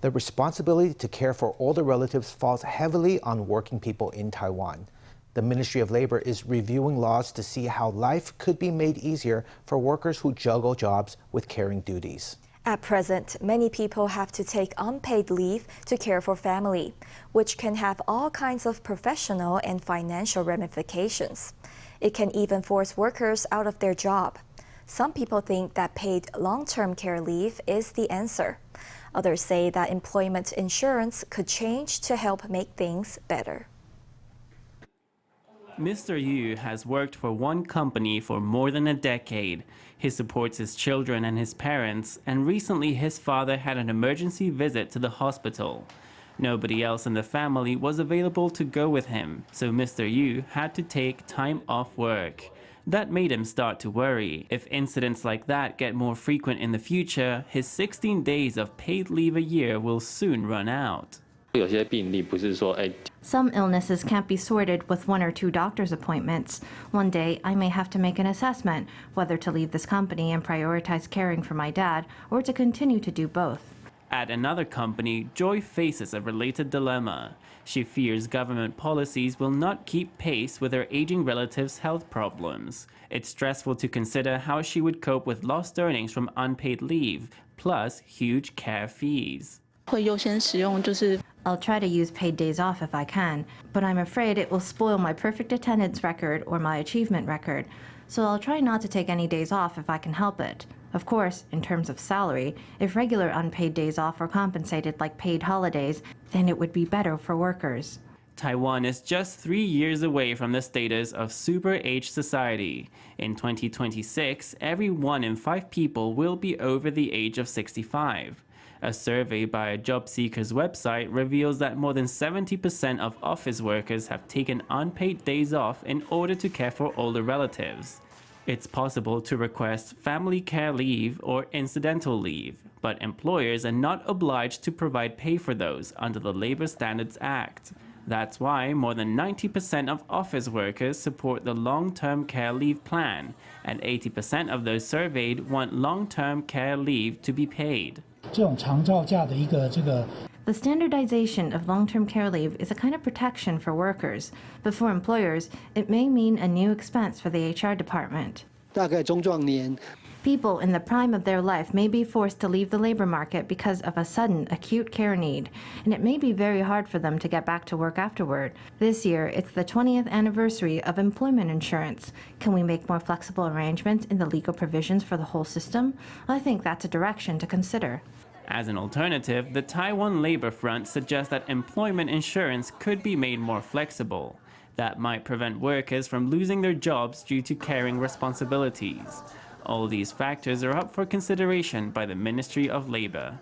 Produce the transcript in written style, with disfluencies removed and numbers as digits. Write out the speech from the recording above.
The responsibility to care for older relatives falls heavily on working people in Taiwan. The Ministry of Labor is reviewing laws to see how life could be made easier for workers who juggle jobs with caring duties. At present, many people have to take unpaid leave to care for family, which can have all kinds of professional and financial ramifications. It can even force workers out of their job. Some people think that paid long-term care leave is the answer. Others say that employment insurance could change to help make things better. Mr. Yu has worked for one company for more than a decade. He supports his children and his parents, and recently his father had an emergency visit to the hospital. Nobody else in the family was available to go with him, so Mr. Yu had to take time off work. That made him start to worry. If incidents like that get more frequent in the future, his 16 days of paid leave a year will soon run out. Some illnesses can't be sorted with 1 or 2 doctor's appointments. One day, I may have to make an assessment whether to leave this company and prioritize caring for my dad or to continue to do both. At another company, Joy faces a related dilemma. She fears government policies will not keep pace with her aging relatives' health problems. It's stressful to consider how she would cope with lost earnings from unpaid leave, plus huge care fees. I'll try to use paid days off if I can, but I'm afraid it will spoil my perfect attendance record or my achievement record, so I'll try not to take any days off if I can help it. Of course, in terms of salary, if regular unpaid days off are compensated like paid holidays, then it would be better for workers. Taiwan is just 3 years away from the status of super-aged society. In 2026, every 1 in 5 people will be over the age of 65. A survey by a job seeker's website reveals that more than 70% of office workers have taken unpaid days off in order to care for older relatives. It's possible to request family care leave or incidental leave, but employers are not obliged to provide pay for those under the Labor Standards Act. That's why more than 90% of office workers support the long-term care leave plan, and 80% of those surveyed want long-term care leave to be paid. The standardization of long-term care leave is a kind of protection for workers, but for employers, it may mean a new expense for the HR department. People in the prime of their life may be forced to leave the labor market because of a sudden acute care need, and it may be very hard for them to get back to work afterward. This year, it's the 20th anniversary of employment insurance. Can we make more flexible arrangements in the legal provisions for the whole system? I think that's a direction to consider. As an alternative, the Taiwan Labor Front suggests that employment insurance could be made more flexible. That might prevent workers from losing their jobs due to caring responsibilities. All these factors are up for consideration by the Ministry of Labor.